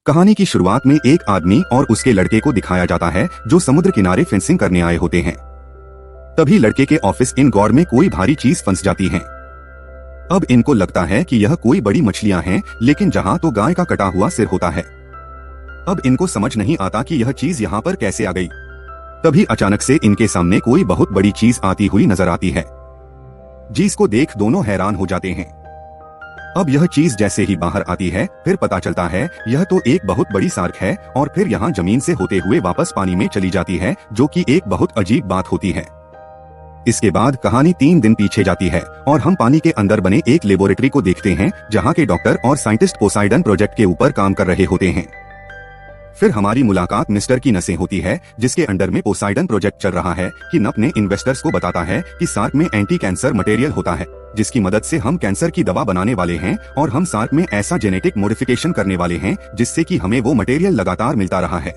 कहानी की शुरुआत में एक आदमी और उसके लड़के को दिखाया जाता है जो समुद्र किनारे फेंसिंग करने आए होते हैं। तभी लड़के के ऑफिस इन गॉर्ड में कोई भारी चीज फंस जाती है। अब इनको लगता है कि यह कोई बड़ी मछलियां हैं, लेकिन जहां तो गाय का कटा हुआ सिर होता है। अब इनको समझ नहीं आता कि यह चीज यहाँ पर कैसे आ गई। तभी अचानक से इनके सामने कोई बहुत बड़ी चीज आती हुई नजर आती है, जिसको देख दोनों हैरान हो जाते हैं। अब यह चीज जैसे ही बाहर आती है, फिर पता चलता है यह तो एक बहुत बड़ी शार्क है, और फिर यहाँ जमीन से होते हुए वापस पानी में चली जाती है, जो कि एक बहुत अजीब बात होती है। इसके बाद कहानी 3 दिन पीछे जाती है और हम पानी के अंदर बने एक लेबोरेटरी को देखते हैं, जहाँ के डॉक्टर और साइंटिस्ट पोसाइडन प्रोजेक्ट के ऊपर काम कर रहे होते हैं। फिर हमारी मुलाकात मिस्टर की नसें होती है, जिसके अंडर में पोसाइडन प्रोजेक्ट चल रहा है। कि नप ने इन्वेस्टर्स को बताता है कि शार्क में एंटी कैंसर मटेरियल होता है, जिसकी मदद से हम कैंसर की दवा बनाने वाले हैं, और हम शार्क में ऐसा जेनेटिक मॉडिफिकेशन करने वाले हैं जिससे कि हमें वो मटेरियल लगातार मिलता रहा है।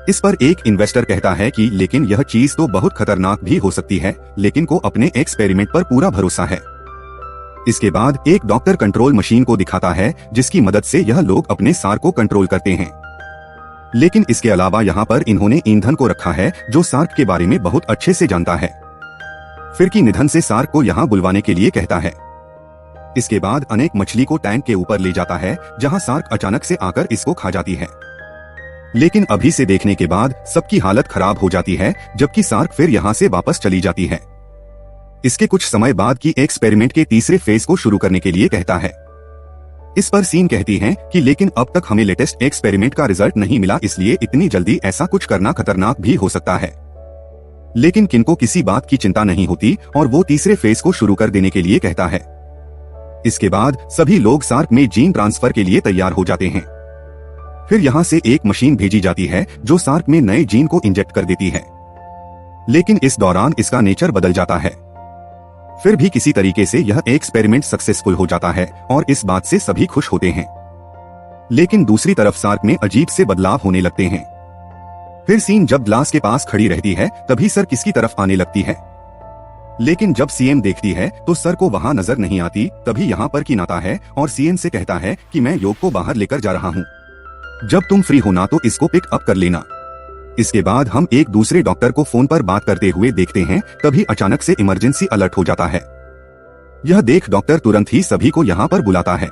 इस पर एक इन्वेस्टर कहता है कि लेकिन यह चीज तो बहुत खतरनाक भी हो सकती है, लेकिन को अपने एक्सपेरिमेंट पर पूरा भरोसा है। इसके बाद एक डॉक्टर कंट्रोल मशीन को दिखाता है, जिसकी मदद से यह लोग अपने शार्क को कंट्रोल करते हैं। लेकिन इसके अलावा यहाँ पर इन्होंने ईंधन को रखा है, जो शार्क के बारे में बहुत अच्छे से जानता है। फिर की निधन से शार्क को यहाँ बुलवाने के लिए कहता है। इसके बाद अनेक मछली को टैंक के ऊपर ले जाता है, जहाँ शार्क अचानक से आकर इसको खा जाती है। लेकिन अभी से देखने के बाद सबकी हालत खराब हो जाती है, जबकि शार्क फिर यहाँ से वापस चली जाती है। इसके कुछ समय बाद की एक्सपेरिमेंट के तीसरे फेज को शुरू करने के लिए कहता है। इस पर सीन कहती है कि लेकिन अब तक हमें लेटेस्ट एक्सपेरिमेंट का रिजल्ट नहीं मिला, इसलिए इतनी जल्दी ऐसा कुछ करना खतरनाक भी हो सकता है। लेकिन किनको किसी बात की चिंता नहीं होती और वो तीसरे फेज को शुरू कर देने के लिए कहता है। इसके बाद सभी लोग शार्क में जीन ट्रांसफर के लिए तैयार हो जाते हैं। फिर यहाँ से एक मशीन भेजी जाती है, जो शार्क में नए जीन को इंजेक्ट कर देती है। लेकिन इस दौरान इसका नेचर बदल जाता है। फिर भी किसी तरीके से यह एक्सपेरिमेंट सक्सेसफुल हो जाता है और इस बात से सभी खुश होते हैं। लेकिन दूसरी तरफ शार्क में अजीब से बदलाव होने लगते हैं। फिर सीन जब ग्लास के पास खड़ी रहती है, तभी सर किसकी तरफ आने लगती है। लेकिन जब सीएम देखती है तो सर को वहां नजर नहीं आती। तभी यहाँ पर कीन आता है और सीएम से कहता है कि मैं योग को बाहर लेकर जा रहा हूँ, जब तुम फ्री होना तो इसको पिक अप कर लेना। इसके बाद हम एक दूसरे डॉक्टर को फोन पर बात करते हुए देखते हैं। तभी अचानक से इमरजेंसी अलर्ट हो जाता है। यह देख डॉक्टर तुरंत ही सभी को यहाँ पर बुलाता है।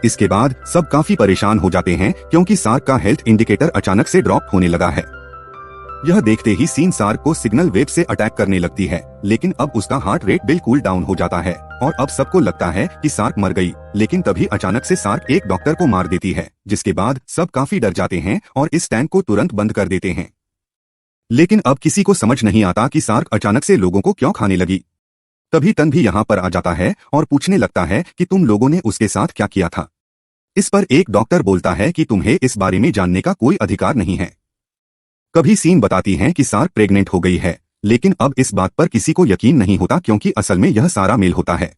इसके बाद सब काफी परेशान हो जाते हैं, क्योंकि शार्क का हेल्थ इंडिकेटर अचानक से ड्रॉप होने लगा है। यह देखते ही सीन शार्क को सिग्नल वेव से अटैक करने लगती है, लेकिन अब उसका हार्ट रेट बिल्कुल डाउन हो जाता है और अब सबको लगता है कि शार्क मर गई। लेकिन तभी अचानक से शार्क एक डॉक्टर को मार देती है, जिसके बाद सब काफी डर जाते हैं और इस टैंक को तुरंत बंद कर देते हैं। लेकिन अब किसी को समझ नहीं आता कि शार्क अचानक से लोगों को क्यों खाने लगी। तभी तन भी यहाँ पर आ जाता है और पूछने लगता है कि तुम लोगों ने उसके साथ क्या किया था। इस पर एक डॉक्टर बोलता है कि तुम्हें इस बारे में जानने का कोई अधिकार नहीं है। कभी सीन बताती हैं कि शार्क प्रेग्नेंट हो गई है, लेकिन अब इस बात पर किसी को यकीन नहीं होता, क्योंकि असल में यह सारा मेल होता है।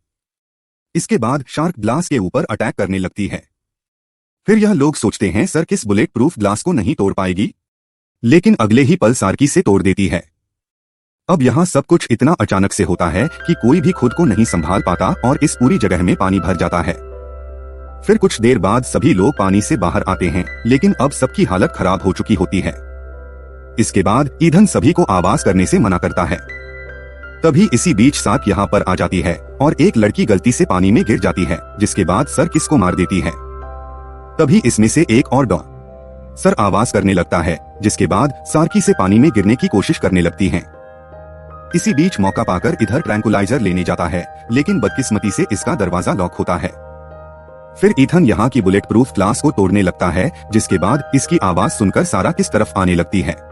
इसके बाद शार्क ग्लास के ऊपर अटैक करने लगती है। फिर यह लोग सोचते हैं सर किस बुलेट प्रूफ ग्लास को नहीं तोड़ पाएगी, लेकिन अगले ही पल सार्की से तोड़ देती है। अब यहाँ सब कुछ इतना अचानक से होता है कि कोई भी खुद को नहीं संभाल पाता और इस पूरी जगह में पानी भर जाता है। फिर कुछ देर बाद सभी लोग पानी से बाहर आते हैं, लेकिन अब सबकी हालत खराब हो चुकी होती है। इसके बाद ईधन सभी को आवाज करने से मना करता है। तभी इसी बीच शार्क यहाँ पर आ जाती है और एक लड़की गलती से पानी में गिर जाती है, जिसके बाद सर किसको मार देती है। तभी इसमें से एक और डॉन सर आवाज करने लगता है, जिसके बाद शार्की से पानी में गिरने की कोशिश करने लगती है। इसी बीच मौका पाकर इधर ट्रैंकुलाइजर लेने जाता है, लेकिन बदकिस्मती से इसका दरवाजा लॉक होता है। फिर ईथन यहाँ की बुलेट प्रूफ ग्लास को तोड़ने लगता है, जिसके बाद इसकी आवाज सुनकर सारा किस तरफ आने लगती है।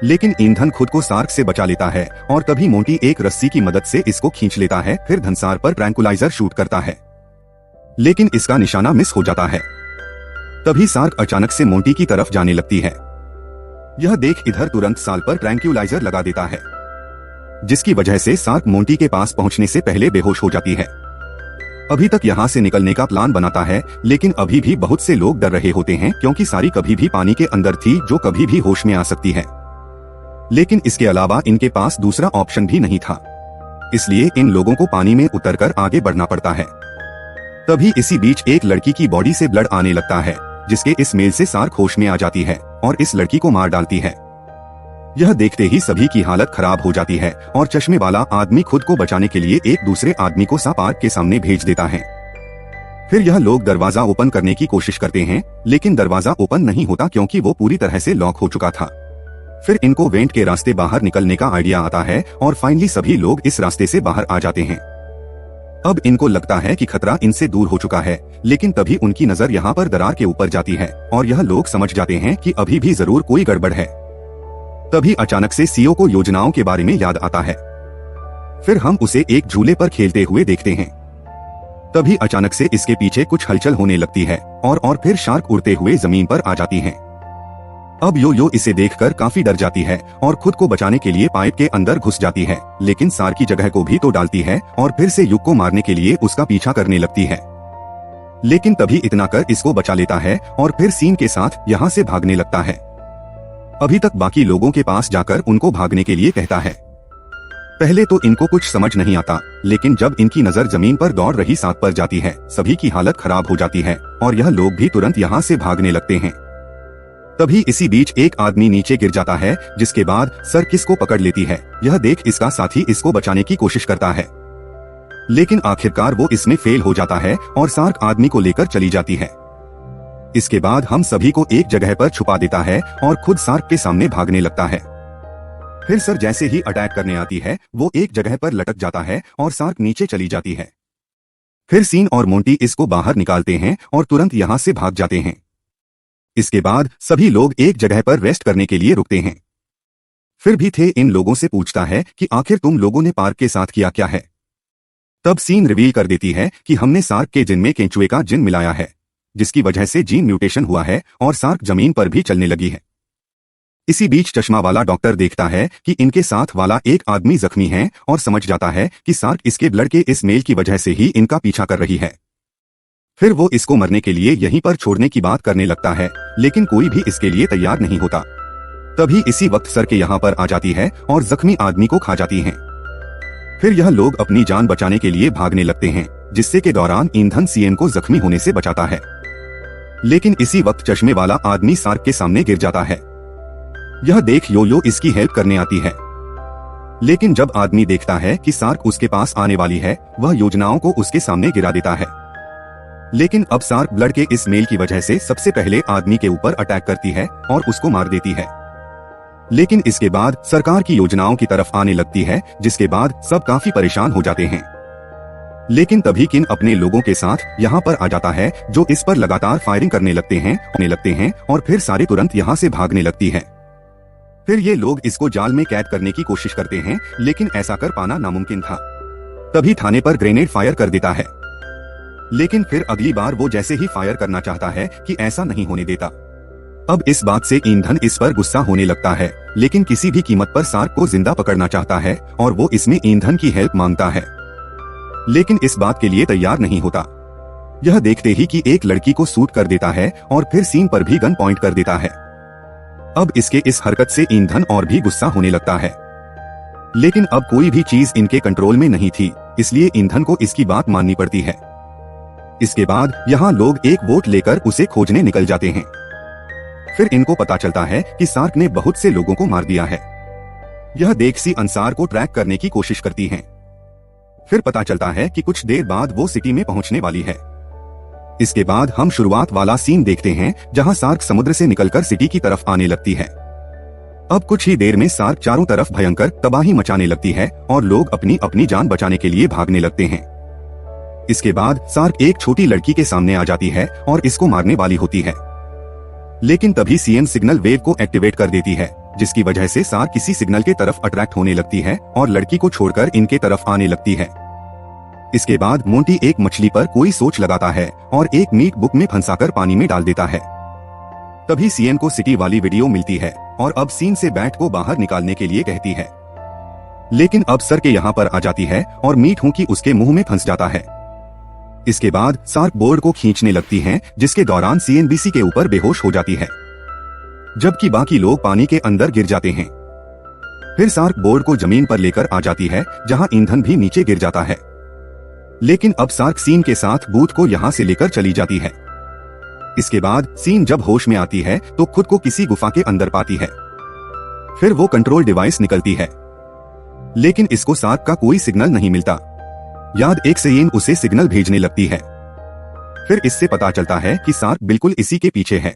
लेकिन ईंधन खुद को शार्क से बचा लेता है और तभी मोंटी एक रस्सी की मदद से इसको खींच लेता है। फिर धनसार पर ट्रैंकुलाइजर शूट करता है, लेकिन इसका निशाना मिस हो जाता है। तभी शार्क अचानक से मोंटी की तरफ जाने लगती है। यह देख इधर तुरंत साल पर ट्रैंकुलाइजर लगा देता है, जिसकी वजह से शार्क मोंटी के पास पहुंचने से पहले बेहोश हो जाती है। अभी तक यहाँ से निकलने का प्लान बनाता है, लेकिन अभी भी बहुत से लोग डर रहे होते हैं, क्योंकि सारी कभी भी पानी के अंदर थी, जो कभी भी होश में आ सकती है। लेकिन इसके अलावा इनके पास दूसरा ऑप्शन भी नहीं था, इसलिए इन लोगों को पानी में उतरकर आगे बढ़ना पड़ता है। तभी इसी बीच एक लड़की की बॉडी से ब्लड आने लगता है, जिसके इस मेल से सार्क होश में आ जाती है और इस लड़की को मार डालती है। यह देखते ही सभी की हालत खराब हो जाती है और चश्मे वाला आदमी खुद को बचाने के लिए एक दूसरे आदमी को पार्क के सामने भेज देता है। फिर यह लोग दरवाजा ओपन करने की कोशिश करते हैं, लेकिन दरवाजा ओपन नहीं होता क्योंकि वो पूरी तरह से लॉक हो चुका था। फिर इनको वेंट के रास्ते बाहर निकलने का आइडिया आता है और फाइनली सभी लोग इस रास्ते से बाहर आ जाते हैं। अब इनको लगता है कि खतरा इनसे दूर हो चुका है, लेकिन तभी उनकी नजर यहाँ पर दरार के ऊपर जाती है और यह लोग समझ जाते हैं कि अभी भी जरूर कोई गड़बड़ है। तभी अचानक से सीओ को योजनाओं के बारे में याद आता है। फिर हम उसे एक झूले पर खेलते हुए देखते हैं। तभी अचानक से इसके पीछे कुछ हलचल होने लगती है और फिर शार्क उड़ते हुए जमीन पर आ जाती हैं। अब यो इसे देखकर काफी डर जाती है और खुद को बचाने के लिए पाइप के अंदर घुस जाती है, लेकिन सार की जगह को भी तो डालती है और फिर से युग को मारने के लिए उसका पीछा करने लगती है। लेकिन तभी इतना कर इसको बचा लेता है और फिर सीन के साथ यहाँ से भागने लगता है। अभी तक बाकी लोगों के पास जाकर उनको भागने के लिए कहता है। पहले तो इनको कुछ समझ नहीं आता, लेकिन जब इनकी नजर जमीन पर दौड़ रही सांप पर जाती है, सभी की हालत खराब हो जाती है और यह लोग भी तुरंत यहाँ से भागने लगते हैं। तभी इसी बीच एक आदमी नीचे गिर जाता है, जिसके बाद सर्किस को पकड़ लेती है। यह देख इसका साथी इसको बचाने की कोशिश करता है, लेकिन आखिरकार वो इसमें फेल हो जाता है और सार्क आदमी को लेकर चली जाती है। इसके बाद हम सभी को एक जगह पर छुपा देता है और खुद सार्क के सामने भागने लगता है। फिर सर जैसे ही अटैक करने आती है, वो एक जगह पर लटक जाता है और सार्क नीचे चली जाती है। फिर सीन और मोंटी इसको बाहर निकालते हैं और तुरंत यहाँ से भाग जाते हैं। इसके बाद सभी लोग एक जगह पर रेस्ट करने के लिए रुकते हैं। फिर भी थे इन लोगों से पूछता है कि आखिर तुम लोगों ने पार्क के साथ किया क्या है। तब सीन रिवील कर देती है कि हमने सार्क के जिन में केंचुए का जिन मिलाया है, जिसकी वजह से जीन म्यूटेशन हुआ है और सार्क जमीन पर भी चलने लगी है। इसी बीच चश्मा वाला डॉक्टर देखता है कि इनके साथ वाला एक आदमी जख्मी है और समझ जाता है कि सार्क इसके ब्लड के इस मेल की वजह से ही इनका पीछा कर रही है। फिर वो इसको मरने के लिए यहीं पर छोड़ने की बात करने लगता है, लेकिन कोई भी इसके लिए तैयार नहीं होता। तभी इसी वक्त सर के यहाँ पर आ जाती है और जख्मी आदमी को खा जाती हैं। फिर यह लोग अपनी जान बचाने के लिए भागने लगते हैं, जिससे के दौरान ईंधन सीएन को जख्मी होने से बचाता है। लेकिन इसी वक्त चश्मे वाला आदमी सार्क के सामने गिर जाता है। यह देख यो इसकी हेल्प करने आती है, लेकिन जब आदमी देखता है कि सार्क उसके पास आने वाली है, वह योजनाओं को उसके सामने गिरा देता है। लेकिन अब सार्क ब्लड के इस मेल की वजह से सबसे पहले आदमी के ऊपर अटैक करती है और उसको मार देती है। लेकिन इसके बाद सरकार की योजनाओं की तरफ आने लगती है, जिसके बाद सब काफी परेशान हो जाते हैं। लेकिन तभी किन अपने लोगों के साथ यहाँ पर आ जाता है, जो इस पर लगातार फायरिंग करने लगते हैं और फिर सारे तुरंत यहाँ से भागने लगती है। फिर ये लोग इसको जाल में कैद करने की कोशिश करते हैं, लेकिन ऐसा कर पाना नामुमकिन था। तभी थाने पर ग्रेनेड फायर कर देता है, लेकिन फिर अगली बार वो जैसे ही फायर करना चाहता है कि ऐसा नहीं होने देता। अब इस बात से ईंधन इस पर गुस्सा होने लगता है, लेकिन किसी भी कीमत पर सार्क को जिंदा पकड़ना चाहता है और वो इसमें ईंधन की हेल्प मांगता है, लेकिन इस बात के लिए तैयार नहीं होता। यह देखते ही कि एक लड़की को शूट कर देता है और फिर सीन पर भी गन पॉइंट कर देता है। अब इसके इस हरकत से ईंधन और भी गुस्सा होने लगता है, लेकिन अब कोई भी चीज इनके कंट्रोल में नहीं थी, इसलिए ईंधन को इसकी बात माननी पड़ती है। इसके बाद यहाँ लोग एक बोट लेकर उसे खोजने निकल जाते हैं। फिर इनको पता चलता है कि सार्क ने बहुत से लोगों को मार दिया है। यह देख सी अंसार को ट्रैक करने की कोशिश करती हैं। फिर पता चलता है कि कुछ देर बाद वो सिटी में पहुंचने वाली है। इसके बाद हम शुरुआत वाला सीन देखते हैं, जहां सार्क समुद्र से निकलकर सिटी की तरफ आने लगती है। अब कुछ ही देर में सार्क चारों तरफ भयंकर तबाही मचाने लगती है और लोग अपनी अपनी जान बचाने के लिए भागने लगते हैं। इसके बाद सार्क एक छोटी लड़की के सामने आ जाती है और इसको मारने वाली होती है, लेकिन तभी सीएन सिग्नल वेव को एक्टिवेट कर देती है, जिसकी वजह से सार्क किसी सिग्नल के तरफ अट्रैक्ट होने लगती है और लड़की को छोड़कर इनके तरफ आने लगती है। इसके बाद मोंटी एक मछली पर कोई सोच लगाता है और एक मीट बुक में फंसाकर पानी में डाल देता है। तभी सीएन को सिटी वाली वीडियो मिलती है और अब सीन से बैट को बाहर निकालने के लिए कहती है, लेकिन अब सर के यहाँ पर आ जाती है और मीट हूँ कि उसके मुंह में फंस जाता है। इसके बाद सार्क बोर्ड को खींचने लगती हैं, जिसके दौरान सीएनबीसी के ऊपर बेहोश हो जाती है, जबकि बाकी लोग पानी के अंदर गिर जाते हैं। फिर सार्क बोर्ड को जमीन पर लेकर आ जाती है, जहां ईंधन भी नीचे गिर जाता है। लेकिन अब सार्क सीन के साथ बूथ को यहां से लेकर चली जाती है। इसके बाद सीन जब होश में आती है तो खुद को किसी गुफा के अंदर पाती है। फिर वो कंट्रोल डिवाइस निकलती है, लेकिन इसको सार्क का कोई सिग्नल नहीं मिलता। याद एक सेयेन उसे सिग्नल भेजने लगती है। फिर इससे पता चलता है कि सार्क बिल्कुल इसी के पीछे है।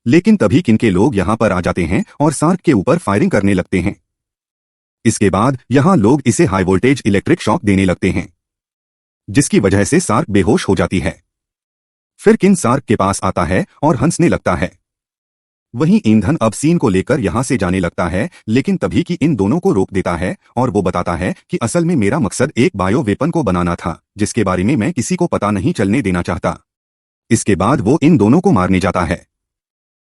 लेकिन तभी किन के लोग यहाँ पर आ जाते हैं और सार्क के ऊपर फायरिंग करने लगते हैं। इसके बाद यहाँ लोग इसे हाई वोल्टेज इलेक्ट्रिक शॉक देने लगते हैं, जिसकी वजह से सार्क बेहोश हो जाती है। फिर किन सार्क के पास आता है और हंसने लगता है। वहीं ईंधन अब सीन को लेकर यहां से जाने लगता है, लेकिन तभी कि इन दोनों को रोक देता है और वो बताता है कि असल में मेरा मकसद एक बायो वेपन को बनाना था, जिसके बारे में मैं किसी को पता नहीं चलने देना चाहता। इसके बाद वो इन दोनों को मारने जाता है,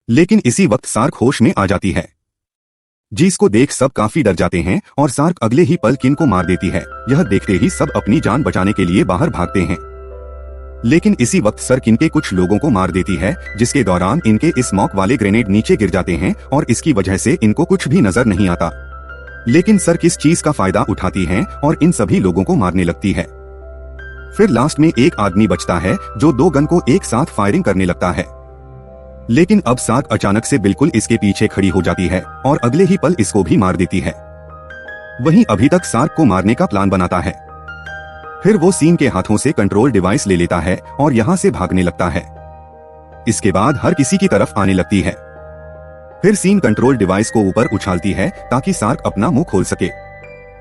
लेकिन इसी वक्त सार्क होश में आ जाती है, जिसको देख सब काफी डर जाते हैं और सार्क अगले ही पल किन को मार देती है। यह देखते ही सब अपनी जान बचाने के लिए बाहर भागते हैं, लेकिन इसी वक्त सर किन के कुछ लोगों को मार देती है, जिसके दौरान इनके स्मोक वाले ग्रेनेड नीचे गिर जाते हैं और इसकी वजह से इनको कुछ भी नजर नहीं आता। लेकिन सर किस चीज का फायदा उठाती हैं और इन सभी लोगों को मारने लगती है। फिर लास्ट में एक आदमी बचता है जो 2 गन को एक साथ फायरिंग करने लगता है, लेकिन अब सार्क अचानक से बिल्कुल इसके पीछे खड़ी हो जाती है और अगले ही पल इसको भी मार देती है। वहीं अभी तक सार्क को मारने का प्लान बनाता है। फिर वो सीन के हाथों से कंट्रोल डिवाइस ले लेता है और यहाँ से भागने लगता है। इसके बाद हर किसी की तरफ आने लगती है। फिर सीन कंट्रोल डिवाइस को ऊपर उछालती है ताकि सार्क अपना मुंह खोल सके,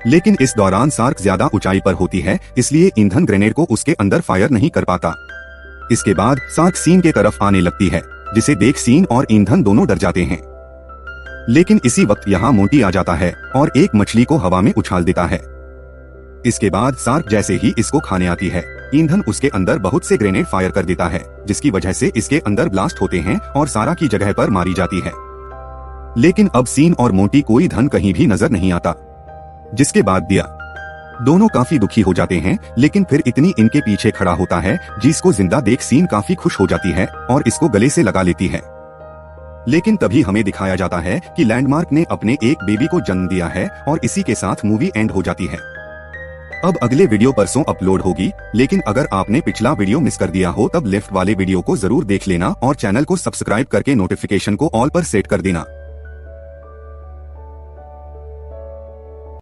लेकिन इस दौरान सार्क ज्यादा ऊंचाई पर होती है, इसलिए ईंधन ग्रेनेड को उसके अंदर फायर नहीं कर पाता। इसके बाद सार्क सीन के तरफ आने लगती है, जिसे देख सीन और ईंधन दोनों डर जाते हैं। लेकिन इसी वक्त यहाँ मोंटी आ जाता है और एक मछली को हवा में उछाल देता है। इसके बाद सार्क जैसे ही इसको खाने आती है, ईंधन उसके अंदर बहुत से ग्रेनेड फायर कर देता है, जिसकी वजह से इसके अंदर ब्लास्ट होते हैं और सारा की जगह पर मारी जाती है। लेकिन अब सीन और मोंटी कोई धन कहीं भी नजर नहीं आता, जिसके बाद दिया दोनों काफी दुखी हो जाते हैं। लेकिन फिर इतनी इनके पीछे खड़ा होता है, जिसको जिंदा देख सीन काफी खुश हो जाती है और इसको गले से लगा लेती है। लेकिन तभी हमें दिखाया जाता है कि लैंडमार्क ने अपने एक बेबी को जन्म दिया है और इसी के साथ मूवी एंड हो जाती है। अब अगले वीडियो परसों अपलोड होगी, लेकिन अगर आपने पिछला वीडियो मिस कर दिया हो तब लेफ्ट वाले वीडियो को जरूर देख लेना और चैनल को सब्सक्राइब करके नोटिफिकेशन को ऑल पर सेट कर देना।